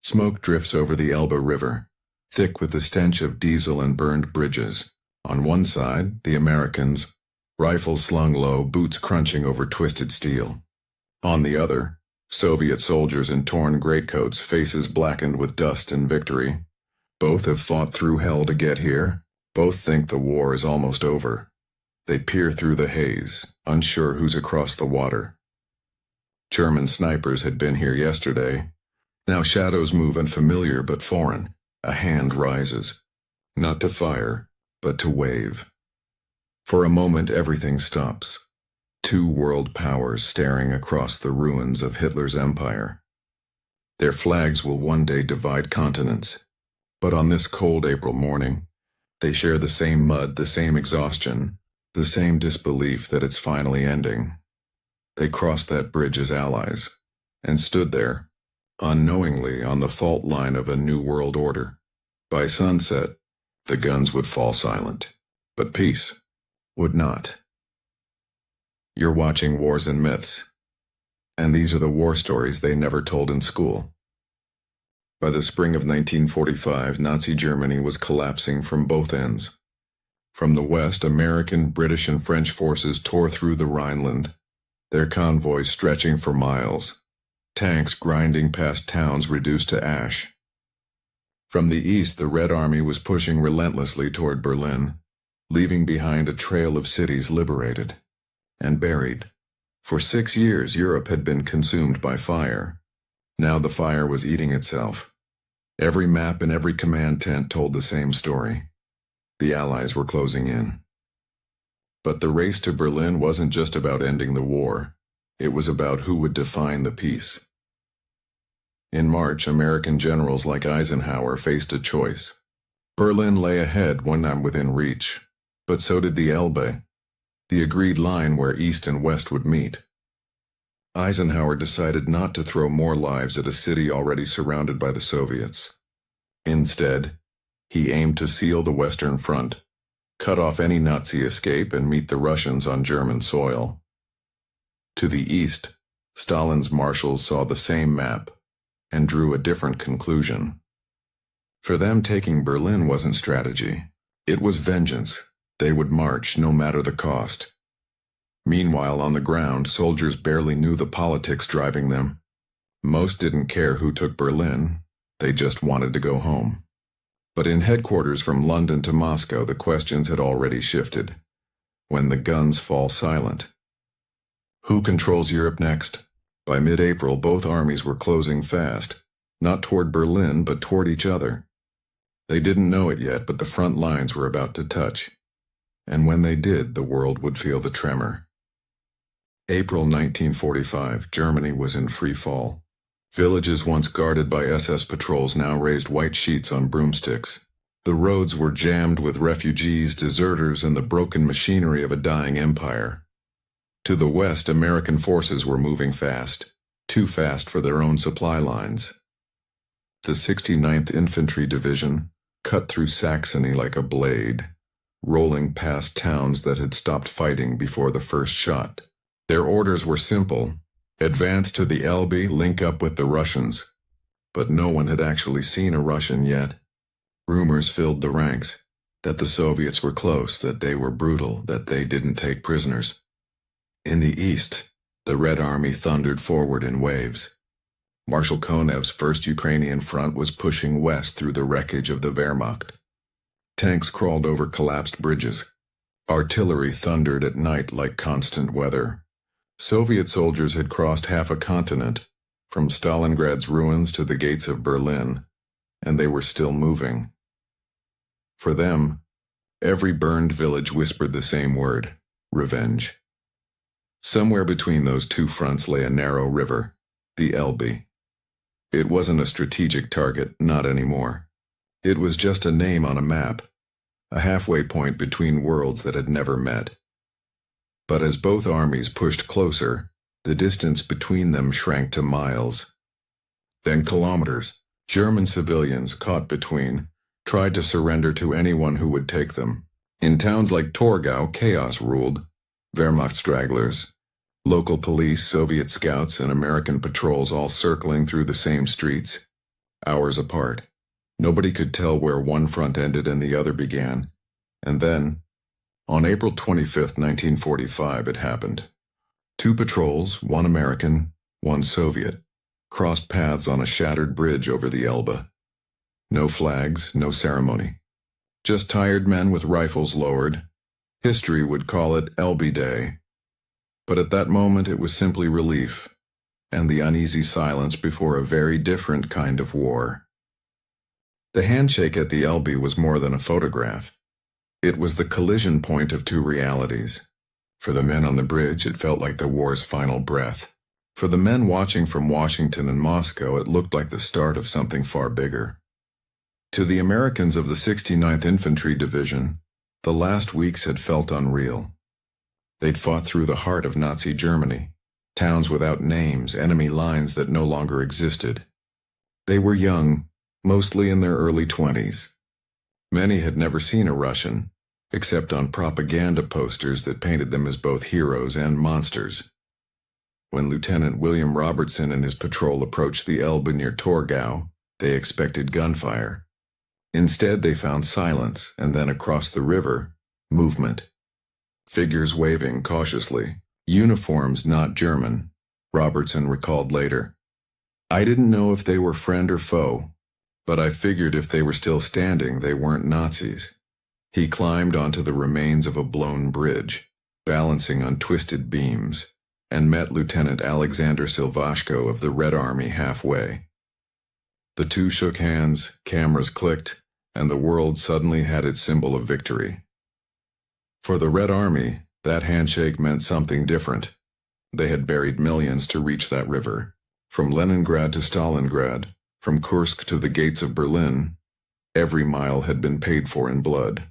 Smoke drifts over the Elbe River, thick with the stench of diesel and burned bridges. On one side, the Americans, rifles slung low, boots crunching over twisted steel. On the other, Soviet soldiers in torn greatcoats, faces blackened with dust and victory. Both have fought through hell to get here. Both think the war is almost over. They peer through the haze, unsure who's across the water. German snipers had been here yesterday. Now shadows move unfamiliar but foreign. A hand rises. Not to fire, but to wave. For a moment everything stops. Two world powers staring across the ruins of Hitler's empire. Their flags will one day divide continents. But on this cold April morning, they share the same mud, the same exhaustion, the same disbelief that it's finally ending. They crossed that bridge as allies, and stood there, unknowingly on the fault line of a new world order. By sunset, the guns would fall silent, but peace would not. You're watching Wars and Myths, and these are the war stories they never told in school. By the spring of 1945, Nazi Germany was collapsing from both ends. From the west, American, British, and French forces tore through the Rhineland, their convoys stretching for miles, tanks grinding past towns reduced to ash. From the east, the Red Army was pushing relentlessly toward Berlin, leaving behind a trail of cities liberated and buried. For 6 years, Europe had been consumed by fire. Now the fire was eating itself. Every map and every command tent told the same story. The Allies were closing in. But the race to Berlin wasn't just about ending the war. It was about who would define the peace. In March, American generals like Eisenhower faced a choice. Berlin lay ahead when I'm within reach, but so did the Elbe, the agreed line where East and West would meet. Eisenhower decided not to throw more lives at a city already surrounded by the Soviets. Instead, he aimed to seal the Western Front, cut off any Nazi escape, and meet the Russians on German soil. To the east, Stalin's marshals saw the same map and drew a different conclusion. For them, taking Berlin wasn't strategy. It was vengeance. They would march no matter the cost. Meanwhile, on the ground, soldiers barely knew the politics driving them. Most didn't care who took Berlin. They just wanted to go home. But in headquarters from London to Moscow, the questions had already shifted. When the guns fall silent. Who controls Europe next? By mid-April, both armies were closing fast, not toward Berlin, but toward each other. They didn't know it yet, but the front lines were about to touch. And when they did, the world would feel the tremor. April 1945, Germany was in free fall. Villages once guarded by SS patrols now raised white sheets on broomsticks. The roads were jammed with refugees, deserters, and the broken machinery of a dying empire. To the west, American forces were moving fast, too fast for their own supply lines. The 69th Infantry Division cut through Saxony like a blade, rolling past towns that had stopped fighting before the first shot. Their orders were simple: advance to the Elbe, link up with the Russians. But no one had actually seen a Russian yet. Rumors filled the ranks, that the Soviets were close, that they were brutal, that they didn't take prisoners. In the east, the Red Army thundered forward in waves. Marshal Konev's First Ukrainian Front was pushing west through the wreckage of the Wehrmacht. Tanks crawled over collapsed bridges. Artillery thundered at night like constant weather. Soviet soldiers had crossed half a continent, from Stalingrad's ruins to the gates of Berlin, and they were still moving. For them, every burned village whispered the same word: revenge. Somewhere between those two fronts lay a narrow river, the Elbe. It wasn't a strategic target, not anymore. It was just a name on a map, a halfway point between worlds that had never met. But as both armies pushed closer, the distance between them shrank to miles. Then kilometers. German civilians, caught between, tried to surrender to anyone who would take them. In towns like Torgau, chaos ruled. Wehrmacht stragglers, local police, Soviet scouts, and American patrols all circling through the same streets. hours apart. Nobody could tell where one front ended and the other began. And then, on April 25th, 1945, it happened. Two patrols, one American, one Soviet, crossed paths on a shattered bridge over the Elbe. No flags, no ceremony. Just tired men with rifles lowered. History would call it Elbe Day. But at that moment it was simply relief, and the uneasy silence before a very different kind of war. The handshake at the Elbe was more than a photograph. It was the collision point of two realities. For the men on the bridge, it felt like the war's final breath. For the men watching from Washington and Moscow, it looked like the start of something far bigger. To the Americans of the 69th Infantry Division, the last weeks had felt unreal. They'd fought through the heart of Nazi Germany, towns without names, enemy lines that no longer existed. They were young, mostly in their early 20s. Many had never seen a Russian, except on propaganda posters that painted them as both heroes and monsters. When Lieutenant William Robertson and his patrol approached the Elbe near Torgau, they expected gunfire. Instead, they found silence, and then across the river, movement. Figures waving cautiously, uniforms not German, Robertson recalled later. I didn't know if they were friend or foe, but I figured if they were still standing, they weren't Nazis. He climbed onto the remains of a blown bridge, balancing on twisted beams, and met Lieutenant Alexander Silvashko of the Red Army halfway. The two shook hands, cameras clicked, and the world suddenly had its symbol of victory. For the Red Army, that handshake meant something different. They had buried millions to reach that river. From Leningrad to Stalingrad, from Kursk to the gates of Berlin, every mile had been paid for in blood.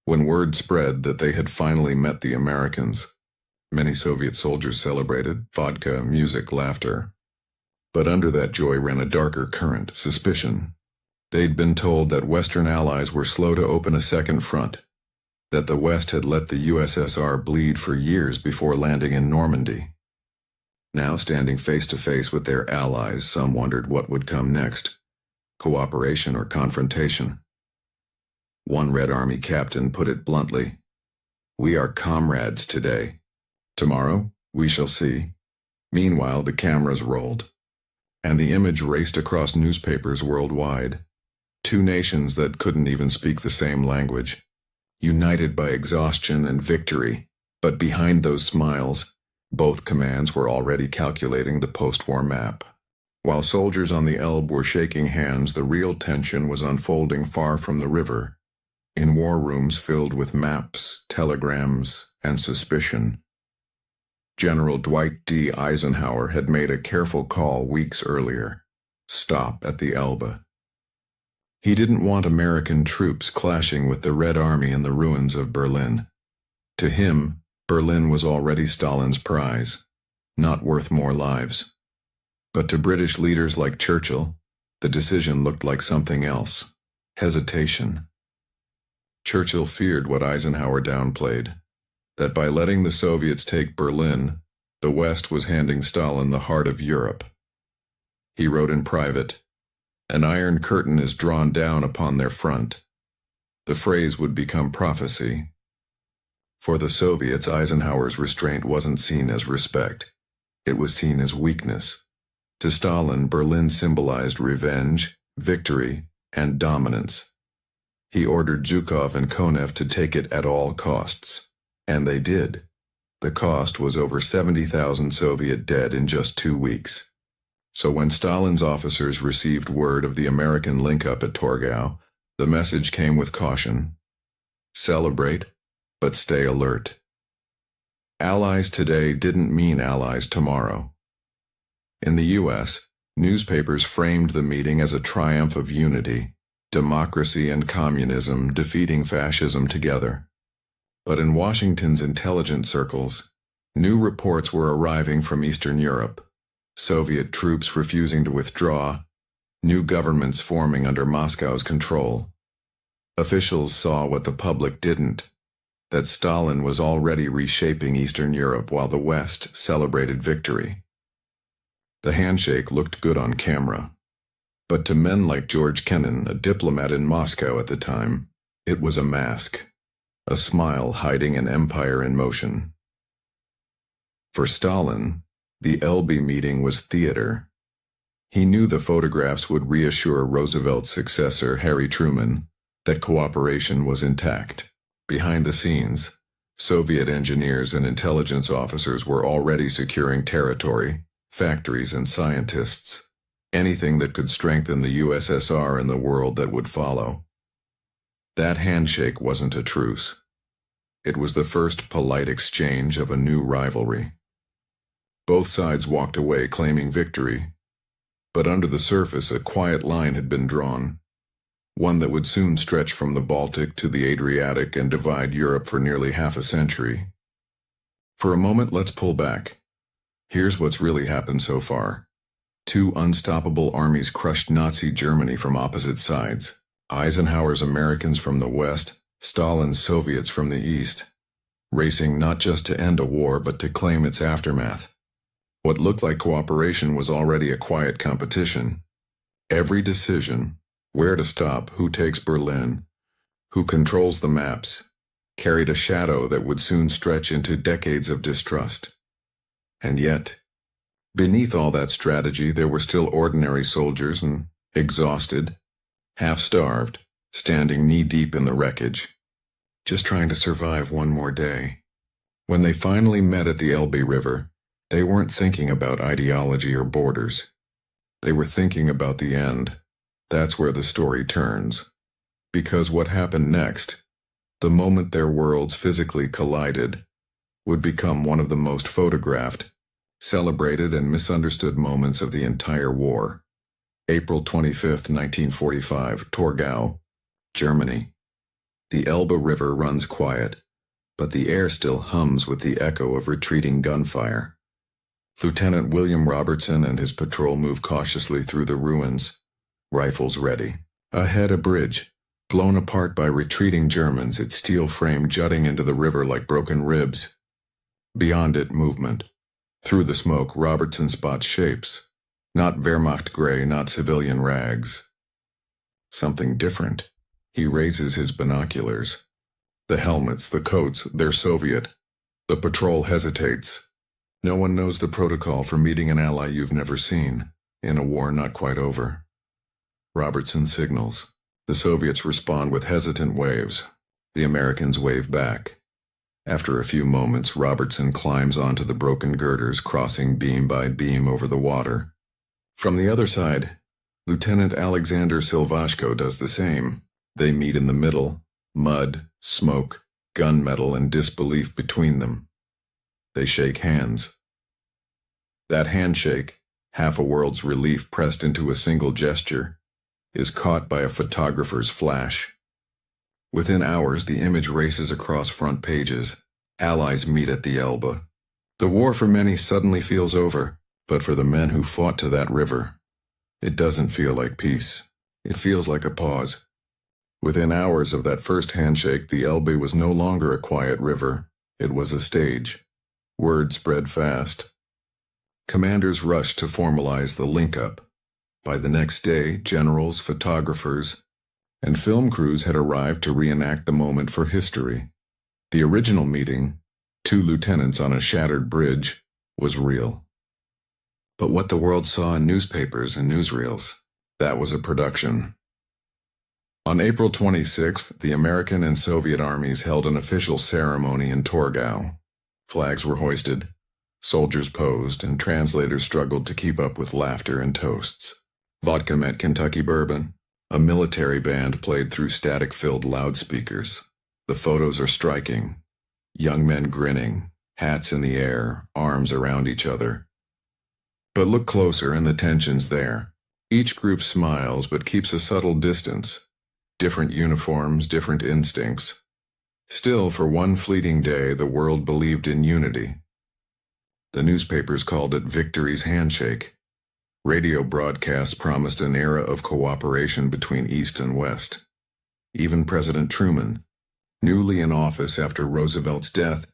When word spread that they had finally met the Americans, many Soviet soldiers celebrated, vodka, music, laughter. But under that joy ran a darker current, suspicion. They'd been told that Western allies were slow to open a second front, that the West had let the USSR bleed for years before landing in Normandy. Now, standing face to face with their allies, some wondered what would come next, cooperation or confrontation. One Red Army captain put it bluntly, "We are comrades today. Tomorrow, we shall see." Meanwhile, the cameras rolled, and the image raced across newspapers worldwide. Two nations that couldn't even speak the same language, united by exhaustion and victory, but behind those smiles, both commands were already calculating the post-war map. While soldiers on the Elbe were shaking hands, the real tension was unfolding far from the river, in war rooms filled with maps, telegrams, and suspicion. General Dwight D. Eisenhower had made a careful call weeks earlier: stop at the Elbe. He didn't want American troops clashing with the Red Army in the ruins of Berlin. To him, Berlin was already Stalin's prize, not worth more lives. But to British leaders like Churchill, the decision looked like something else: hesitation. Churchill feared what Eisenhower downplayed, that by letting the Soviets take Berlin, the West was handing Stalin the heart of Europe. He wrote in private, "An iron curtain is drawn down upon their front." The phrase would become prophecy. For the Soviets, Eisenhower's restraint wasn't seen as respect. It was seen as weakness. To Stalin, Berlin symbolized revenge, victory, and dominance. He ordered Zhukov and Konev to take it at all costs. And they did. The cost was over 70,000 Soviet dead in just 2 weeks. So when Stalin's officers received word of the American link-up at Torgau, the message came with caution: celebrate, but stay alert. Allies today didn't mean allies tomorrow. In the U.S., newspapers framed the meeting as a triumph of unity, democracy and communism defeating fascism together. But in Washington's intelligence circles, new reports were arriving from Eastern Europe: Soviet troops refusing to withdraw, new governments forming under Moscow's control. Officials saw what the public didn't: that Stalin was already reshaping Eastern Europe while the West celebrated victory. The handshake looked good on camera. But to men like George Kennan, a diplomat in Moscow at the time, it was a mask, a smile hiding an empire in motion. For Stalin, the Elbe meeting was theater. He knew the photographs would reassure Roosevelt's successor, Harry Truman, that cooperation was intact. Behind the scenes, Soviet engineers and intelligence officers were already securing territory, factories, and scientists, anything that could strengthen the USSR and the world that would follow. That handshake wasn't a truce. It was the first polite exchange of a new rivalry. Both sides walked away claiming victory, but under the surface a quiet line had been drawn, one that would soon stretch from the Baltic to the Adriatic and divide Europe for nearly half a century. For a moment, let's pull back. Here's what's really happened so far. Two unstoppable armies crushed Nazi Germany from opposite sides. Eisenhower's Americans from the West, Stalin's Soviets from the East, racing not just to end a war but to claim its aftermath. What looked like cooperation was already a quiet competition. Every decision, where to stop, who takes Berlin, who controls the maps, carried a shadow that would soon stretch into decades of distrust. And yet, beneath all that strategy, there were still ordinary soldiers and exhausted, half-starved, standing knee-deep in the wreckage, just trying to survive one more day. When they finally met at the Elbe River, they weren't thinking about ideology or borders. They were thinking about the end. That's where the story turns. Because what happened next, the moment their worlds physically collided, would become one of the most photographed, celebrated, and misunderstood moments of the entire war. April 25, 1945, Torgau, Germany. The Elbe River runs quiet, but the air still hums with the echo of retreating gunfire. Lieutenant William Robertson and his patrol move cautiously through the ruins, rifles ready. Ahead, a bridge, blown apart by retreating Germans, its steel frame jutting into the river like broken ribs. Beyond it, movement. Through the smoke, Robertson spots shapes. Not Wehrmacht gray, not civilian rags. Something different. He raises his binoculars. The helmets, the coats, they're Soviet. The patrol hesitates. No one knows the protocol for meeting an ally you've never seen, in a war not quite over. Robertson signals. The Soviets respond with hesitant waves. The Americans wave back. After a few moments, Robertson climbs onto the broken girders, crossing beam by beam over the water. From the other side, Lieutenant Alexander Silvashko does the same. They meet in the middle, mud, smoke, gunmetal, and disbelief between them. They shake hands. That handshake, half a world's relief pressed into a single gesture, is caught by a photographer's flash. Within hours, the image races across front pages. Allies meet at the Elbe. The war for many suddenly feels over, but for the men who fought to that river, it doesn't feel like peace. It feels like a pause. Within hours of that first handshake, the Elbe was no longer a quiet river. It was a stage. Word spread fast. Commanders rushed to formalize the link-up. By the next day, generals, photographers, and film crews had arrived to reenact the moment for history. The original meeting, two lieutenants on a shattered bridge, was real. But what the world saw in newspapers and newsreels, that was a production. On April 26th, the American and Soviet armies held an official ceremony in Torgau. Flags were hoisted, soldiers posed, and translators struggled to keep up with laughter and toasts. Vodka met Kentucky bourbon. A military band played through static-filled loudspeakers. The photos are striking. Young men grinning, hats in the air, arms around each other. But look closer and the tension's there. Each group smiles but keeps a subtle distance. Different uniforms, different instincts. Still, for one fleeting day, the world believed in unity. The newspapers called it victory's handshake. Radio broadcasts promised an era of cooperation between East and West. Even President Truman, newly in office after Roosevelt's death,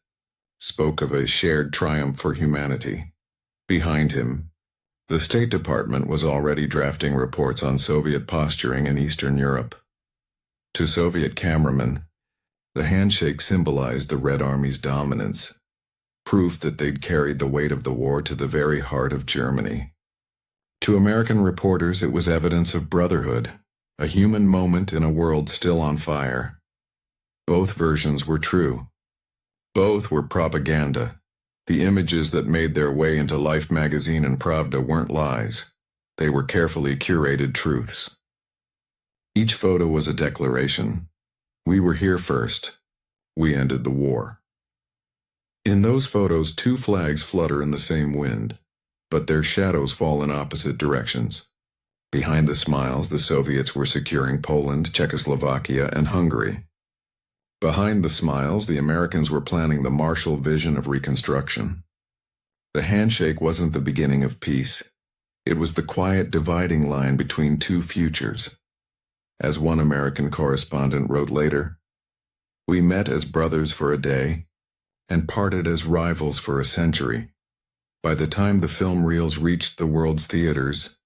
spoke of a shared triumph for humanity. Behind him, The State Department was already drafting reports on Soviet posturing in Eastern Europe. To Soviet cameramen, the handshake symbolized the Red Army's dominance, proof that they'd carried the weight of the war to the very heart of Germany. To American reporters, it was evidence of brotherhood, a human moment in a world still on fire. Both versions were true. Both were propaganda. The images that made their way into Life magazine and Pravda weren't lies. They were carefully curated truths. Each photo was a declaration. We were here first. We ended the war. In those photos, two flags flutter in the same wind, but their shadows fall in opposite directions. Behind the smiles, the Soviets were securing Poland, Czechoslovakia, and Hungary. Behind the smiles, the Americans were planning the Marshall Vision of Reconstruction. The handshake wasn't the beginning of peace. It was the quiet dividing line between two futures. As one American correspondent wrote later, "We met as brothers for a day and parted as rivals for a century. By the time the film reels reached the world's theaters,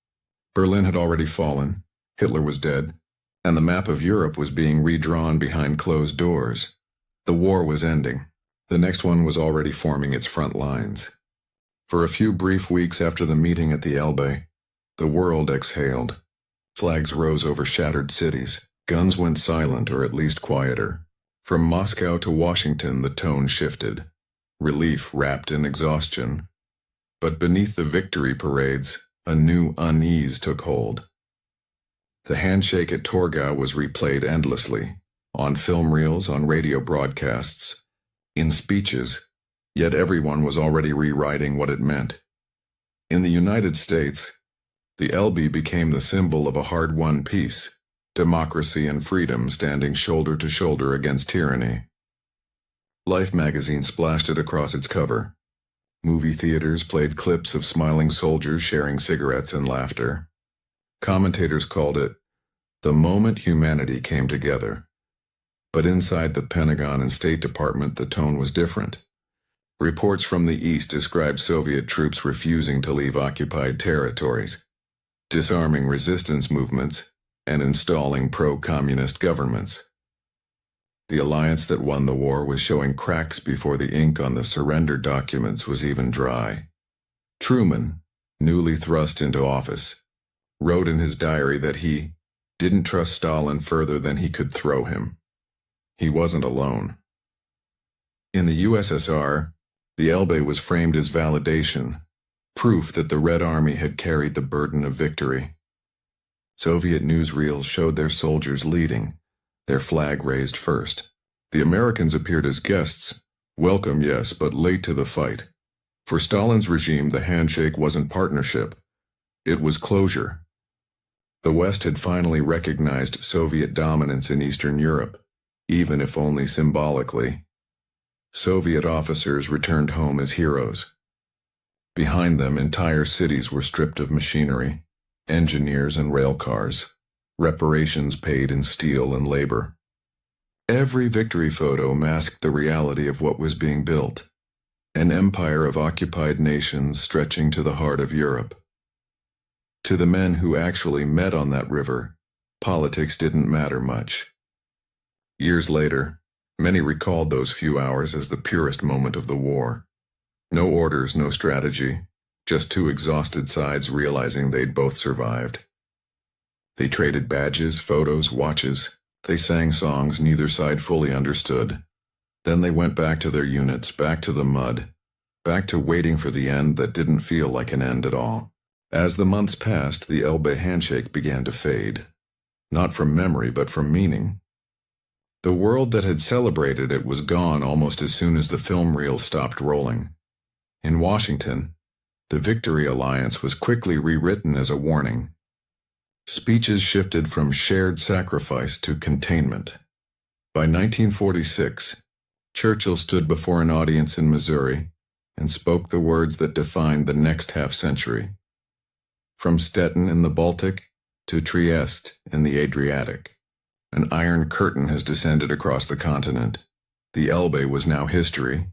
Berlin had already fallen, Hitler was dead, and the map of Europe was being redrawn behind closed doors. The war was ending. The next one was already forming its front lines." For a few brief weeks after the meeting at the Elbe, the world exhaled. Flags rose over shattered cities. Guns went silent, or at least quieter. From Moscow to Washington, the tone shifted. Relief wrapped in exhaustion. But beneath the victory parades, a new unease took hold. The handshake at Torgau was replayed endlessly, on film reels, on radio broadcasts, in speeches, yet everyone was already rewriting what it meant. In the United States, the Elbe became the symbol of a hard-won peace, democracy and freedom standing shoulder to shoulder against tyranny. Life magazine splashed it across its cover. Movie theaters played clips of smiling soldiers sharing cigarettes and laughter. Commentators called it the moment humanity came together. But inside the Pentagon and State Department, the tone was different. Reports from the East described Soviet troops refusing to leave occupied territories, disarming resistance movements, and installing pro-communist governments. The alliance that won the war was showing cracks before the ink on the surrender documents was even dry. Truman, newly thrust into office, wrote in his diary that he didn't trust Stalin further than he could throw him. He wasn't alone. In the USSR, the Elbe was framed as validation, proof that the Red Army had carried the burden of victory. Soviet newsreels showed their soldiers leading, their flag raised first. The Americans appeared as guests, welcome yes, but late to the fight. For Stalin's regime, the handshake wasn't partnership. It was closure. The West had finally recognized Soviet dominance in Eastern Europe, even if only symbolically. Soviet officers returned home as heroes. Behind them, entire cities were stripped of machinery, engineers and rail cars, reparations paid in steel and labor. Every victory photo masked the reality of what was being built, an empire of occupied nations stretching to the heart of Europe. To the men who actually met on that river, politics didn't matter much. Years later, many recalled those few hours as the purest moment of the war. No orders, no strategy, just two exhausted sides realizing they'd both survived. They traded badges, photos, watches. They sang songs neither side fully understood. Then they went back to their units, back to the mud, back to waiting for the end that didn't feel like an end at all. As the months passed, the Elbe handshake began to fade. Not from memory, but from meaning. The world that had celebrated it was gone almost as soon as the film reels stopped rolling. In Washington, the Victory Alliance was quickly rewritten as a warning. Speeches shifted from shared sacrifice to containment. By 1946, Churchill stood before an audience in Missouri and spoke the words that defined the next half-century. From Stettin in the Baltic to Trieste in the Adriatic, an iron curtain has descended across the continent. The Elbe was now history,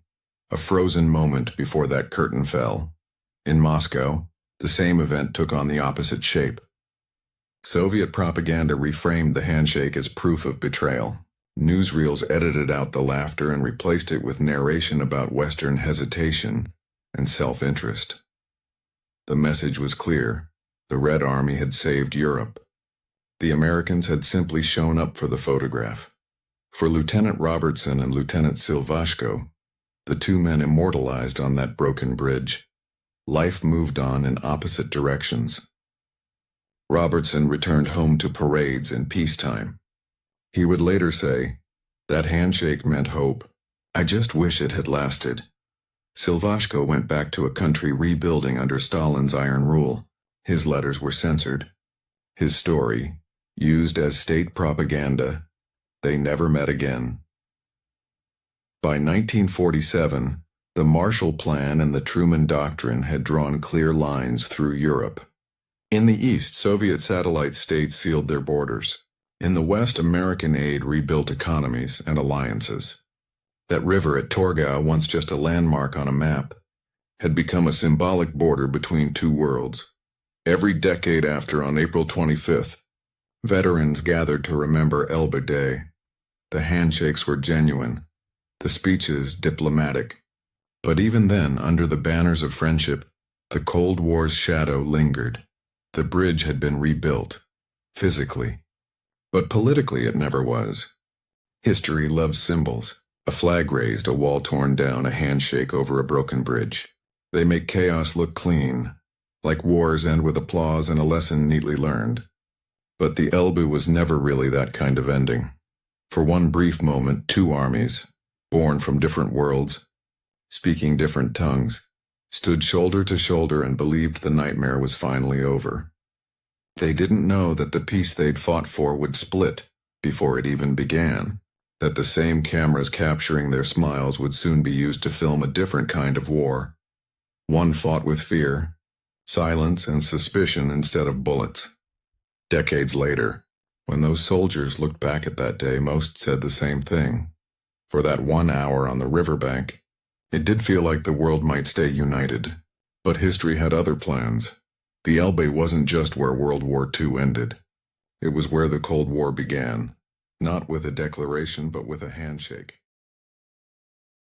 a frozen moment before that curtain fell. In Moscow, The same event took on the opposite shape. Soviet propaganda reframed the handshake as proof of betrayal. Newsreels edited out the laughter and replaced it with narration about Western hesitation and self-interest. The message was clear. The Red Army had saved Europe. The Americans had simply shown up for the photograph. For Lieutenant Robertson and Lieutenant Silvashko, the two men immortalized on that broken bridge, life moved on in opposite directions. Robertson returned home to parades in peacetime. He would later say, "That handshake meant hope. I just wish it had lasted." Silvashko went back to a country rebuilding under Stalin's iron rule. His letters were censored. His story, used as state propaganda. They never met again. By 1947, the Marshall Plan and the Truman Doctrine had drawn clear lines through Europe. In the East, Soviet satellite states sealed their borders. In the West, American aid rebuilt economies and alliances. That river at Torgau, once just a landmark on a map, had become a symbolic border between two worlds. Every decade after, on April 25th, veterans gathered to remember Elbe Day. The handshakes were genuine, the speeches diplomatic. But even then, under the banners of friendship, the Cold War's shadow lingered. The bridge had been rebuilt, physically. But politically it never was. History loves symbols. A flag raised, a wall torn down, a handshake over a broken bridge. They make chaos look clean, like wars end with applause and a lesson neatly learned. But the Elbe was never really that kind of ending. For one brief moment, two armies, born from different worlds, speaking different tongues, stood shoulder to shoulder and believed the nightmare was finally over. They didn't know that the peace they'd fought for would split before it even began, that the same cameras capturing their smiles would soon be used to film a different kind of war. One fought with fear, silence, and suspicion instead of bullets. Decades later, when those soldiers looked back at that day, most said the same thing. For that 1 hour on the riverbank, it did feel like the world might stay united. But history had other plans. The Elbe wasn't just where World War II ended. It was where the Cold War began, not with a declaration but with a handshake.